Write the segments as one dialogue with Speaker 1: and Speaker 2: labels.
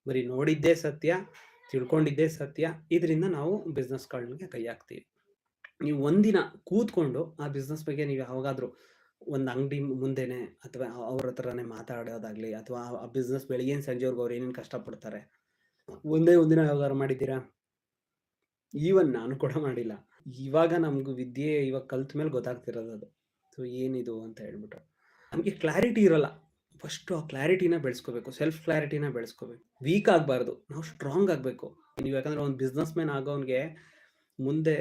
Speaker 1: ಬರೀ ನೋಡಿದ್ದೇ ಸತ್ಯ, ತಿಳ್ಕೊಂಡಿದ್ದೇ ಸತ್ಯ. ಇದರಿಂದ ನಾವು ಬಿಸ್ನೆಸ್‌ಗಳಿಗೆ ಕೈ ಹಾಕ್ತೀವಿ. ನೀವು ಒಂದಿನ ಕೂತ್ಕೊಂಡು ಆ ಬಿಸ್ನೆಸ್ ಬಗ್ಗೆ ನೀವು ಯಾವಾಗಾದ್ರೂ ಒಂದು ಅಂಗಡಿ ಮುಂದೆನೆ ಅಥವಾ ಅವ್ರ ಹತ್ರನೇ ಮಾತಾಡೋದಾಗ್ಲಿ, ಅಥವಾ ಆ ಬಿಸ್ನೆಸ್ ಬೆಳಿಗ್ಗೆಯಿಂದ ಸಂಜೆವರೆಗೂ ಅವ್ರು ಏನೇನು ಕಷ್ಟಪಡ್ತಾರೆ, ಒಂದೇ ಒಂದಿನ ಯಾವಾಗಾದ್ರು ಮಾಡಿದ್ದೀರಾ? ಈವನ್ ನಾನು ಕೂಡ ಮಾಡಿಲ್ಲ. ಇವಾಗ ನಮ್ಗೆ ವಿದ್ಯೆ ಇವಾಗ ಕಲ್ತ ಮೇಲೆ ಗೊತ್ತಾಗ್ತಿರೋದು ಅದು. ಸೊ ಏನಿದು ಅಂತ ಹೇಳ್ಬಿಟ್ಟು. ನಮಗೆ ಕ್ಲಾರಿಟಿ ಇರಲ್ಲ. ಫಸ್ಟು ಆ ಕ್ಲಾರಿಟಿನ ಬೆಳೆಸ್ಕೋಬೇಕು. ಸೆಲ್ಫ್ ಕ್ಲಾರಿಟಿನ ಬೆಳೆಸ್ಕೋಬೇಕು. ವೀಕ್ ಆಗಬಾರ್ದು. ನಾವು ಸ್ಟ್ರಾಂಗ್ ಆಗಬೇಕು. ನೀವು ಯಾಕಂದ್ರೆ ಒಂದು ಬಿಸ್ನೆಸ್ ಮ್ಯಾನ್ ಆಗೋನ್ಗೆ ಮುಂದೆ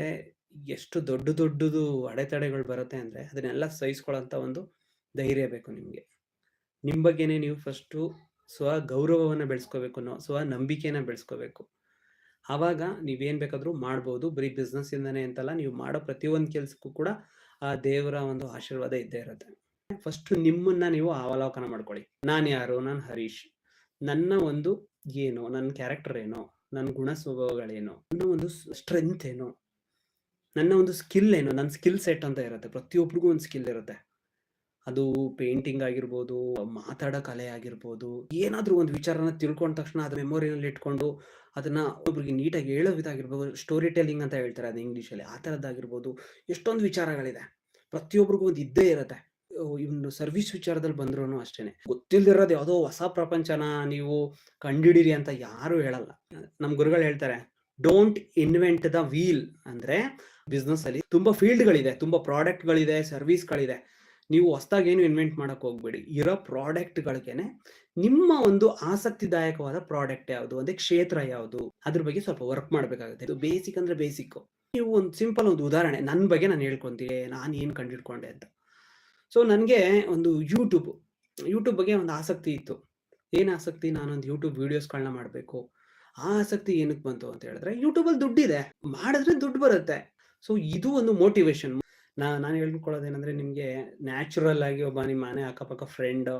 Speaker 1: ಎಷ್ಟು ದೊಡ್ಡದು ಅಡೆತಡೆಗಳು ಬರುತ್ತೆ ಅಂದರೆ ಅದನ್ನೆಲ್ಲ ಸಹಿಸ್ಕೊಳ್ಳೋಂಥ ಒಂದು ಧೈರ್ಯ ಬೇಕು ನಿಮಗೆ. ನಿಮ್ಮ ಬಗ್ಗೆನೇ ನೀವು ಫಸ್ಟು ಗೌರವವನ್ನು ಬೆಳೆಸ್ಕೋಬೇಕು, ನಂಬಿಕೆನ ಬೆಳೆಸ್ಕೋಬೇಕು. ಆವಾಗ ನೀವೇನು ಬೇಕಾದರೂ ಮಾಡ್ಬೋದು. ಬರೀ ಬಿಸ್ನೆಸ್ಸಿಂದನೇ ಅಂತಲ್ಲ, ನೀವು ಮಾಡೋ ಪ್ರತಿಯೊಂದು ಕೆಲಸಕ್ಕೂ ಕೂಡ ಆ ದೇವರ ಒಂದು ಆಶೀರ್ವಾದ ಇದ್ದೇ ಇರುತ್ತೆ. ಫಸ್ಟು ನಿಮ್ಮನ್ನ ನೀವು ಅವಲೋಕನ ಮಾಡ್ಕೊಳ್ಳಿ. ನಾನು ಯಾರು? ನಾನು ಹರೀಶ್. ನನ್ನ ಒಂದು ಏನು, ನನ್ನ ಕ್ಯಾರೆಕ್ಟರ್ ಏನು, ನನ್ನ ಗುಣ ಸ್ವಭಾವಗಳೇನು, ನನ್ನ ಒಂದು ಸ್ಟ್ರೆಂತ್ ಏನು, ನನ್ನ ಒಂದು ಸ್ಕಿಲ್ ಏನು. ನನ್ನ ಸ್ಕಿಲ್ ಸೆಟ್ ಅಂತ ಇರುತ್ತೆ. ಪ್ರತಿಯೊಬ್ಬರಿಗೂ ಒಂದು ಸ್ಕಿಲ್ ಇರುತ್ತೆ. ಅದು ಪೇಂಟಿಂಗ್ ಆಗಿರ್ಬೋದು, ಮಾತಾಡೋ ಕಲೆ ಆಗಿರ್ಬೋದು, ಏನಾದರೂ ಒಂದು ವಿಚಾರನ ತಿಳ್ಕೊಂಡ ತಕ್ಷಣ ಅದು ಮೆಮೊರಿನಲ್ಲಿ ಇಟ್ಕೊಂಡು ಅದನ್ನ ಒಬ್ಬರಿಗೆ ನೀಟಾಗಿ ಹೇಳೋ ವಿಧ ಆಗಿರ್ಬೋದು. ಸ್ಟೋರಿ ಟೆಲ್ಲಿಂಗ್ ಅಂತ ಹೇಳ್ತಾರೆ ಅದು ಇಂಗ್ಲೀಷಲ್ಲಿ. ಆ ಥರದ್ದಾಗಿರ್ಬೋದು. ಎಷ್ಟೊಂದು ವಿಚಾರಗಳಿದೆ. ಪ್ರತಿಯೊಬ್ಬರಿಗೂ ಒಂದು ಇದ್ದೇ ಇರುತ್ತೆ. ಇನ್ನು ಸರ್ವಿಸ್ ವಿಚಾರದಲ್ಲಿ ಬಂದ್ರೂ ಅಷ್ಟೇನೆ. ಗೊತ್ತಿಲ್ದಿರೋದು ಯಾವುದೋ ಹೊಸ ಪ್ರಪಂಚನ ನೀವು ಕಂಡಿಡೀರಿ ಅಂತ ಯಾರು ಹೇಳಲ್ಲ. ನಮ್ಮ ಗುರುಗಳು ಹೇಳ್ತಾರೆ, ಡೋಂಟ್ ಇನ್ವೆಂಟ್ ದ ವೀಲ್. ಅಂದ್ರೆ ಬಿಸ್ನೆಸ್ ಅಲ್ಲಿ ತುಂಬಾ ಫೀಲ್ಡ್ಗಳಿದೆ, ತುಂಬಾ ಪ್ರಾಡಕ್ಟ್ಗಳಿದೆ, ಸರ್ವಿಸ್ಗಳಿದೆ. ನೀವು ಹೊಸದಾಗಿ ಏನು ಇನ್ವೆಂಟ್ ಮಾಡಕ್ ಹೋಗ್ಬೇಡಿ. ಇರೋ ಪ್ರಾಡಕ್ಟ್ಗಳಿಗೆನೆ ನಿಮ್ಮ ಒಂದು ಆಸಕ್ತಿದಾಯಕವಾದ ಪ್ರಾಡಕ್ಟ್ ಯಾವುದು, ಅದೇ ಕ್ಷೇತ್ರ ಯಾವುದು, ಅದ್ರ ಬಗ್ಗೆ ಸ್ವಲ್ಪ ವರ್ಕ್ ಮಾಡಬೇಕಾಗುತ್ತೆ. ಇದು ಬೇಸಿಕ್ ಅಂದ್ರೆ ಬೇಸಿಕ್. ನೀವು ಒಂದು ಸಿಂಪಲ್ ಒಂದು ಉದಾಹರಣೆ ನನ್ನ ಬಗ್ಗೆ ನಾನು ಹೇಳ್ಕೊಂತೀನಿ, ನಾನು ಏನು ಕಂಡಿಡ್ಕೊಂಡೆ ಅಂತ. ಸೊ ನನಗೆ ಒಂದು ಯೂಟ್ಯೂಬ್ ಬಗ್ಗೆ ಒಂದು ಆಸಕ್ತಿ ಇತ್ತು. ಏನು ಆಸಕ್ತಿ? ನಾನೊಂದು ಯೂಟ್ಯೂಬ್ ವಿಡಿಯೋಸ್ಗಳನ್ನ ಮಾಡಬೇಕು. ಆ ಆಸಕ್ತಿ ಏನಕ್ಕೆ ಬಂತು ಅಂತ ಹೇಳಿದ್ರೆ, ಯೂಟ್ಯೂಬಲ್ಲಿ ದುಡ್ಡಿದೆ, ಮಾಡಿದ್ರೆ ದುಡ್ಡು ಬರುತ್ತೆ. ಸೊ ಇದು ಒಂದು ಮೋಟಿವೇಶನ್. ನಾನು ಹೇಳ್ಕೊಳ್ಳೋದೇನೆಂದ್ರೆ, ನಿಮಗೆ ನ್ಯಾಚುರಲ್ ಆಗಿ ಒಬ್ಬ ನಿಮ್ಮ ಮನೆ ಅಕ್ಕಪಕ್ಕ ಫ್ರೆಂಡ್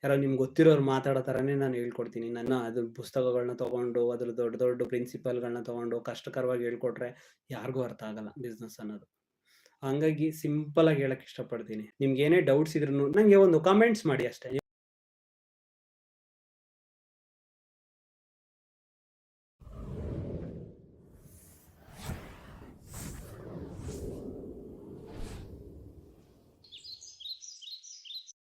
Speaker 1: ಯಾರೋ ನಿಮ್ಗೆ ಗೊತ್ತಿರೋರು ಮಾತಾಡೋ ಥರನೇ ನಾನು ಹೇಳ್ಕೊಡ್ತೀನಿ. ನನ್ನ ಅದ್ರ ಪುಸ್ತಕಗಳನ್ನ ತೊಗೊಂಡು ಅದ್ರ ದೊಡ್ಡ ಪ್ರಿನ್ಸಿಪಲ್ಗಳನ್ನ ತೊಗೊಂಡು ಕಷ್ಟಕರವಾಗಿ ಹೇಳ್ಕೊಟ್ರೆ ಯಾರಿಗೂ ಅರ್ಥ ಆಗಲ್ಲ ಬಿಸ್ನೆಸ್ ಅನ್ನೋದು. ಹಂಗಾಗಿ ಸಿಂಪಲ್ ಆಗಿ ಹೇಳಕ್ ಇಷ್ಟಪಡ್ತೀನಿ. ನಿಮ್ಗೆ ಏನೇ ಡೌಟ್ಸ್ ಇದ್ರೂ ನಂಗೆ ಒಂದು ಕಾಮೆಂಟ್ಸ್ ಮಾಡಿ ಅಷ್ಟೇ.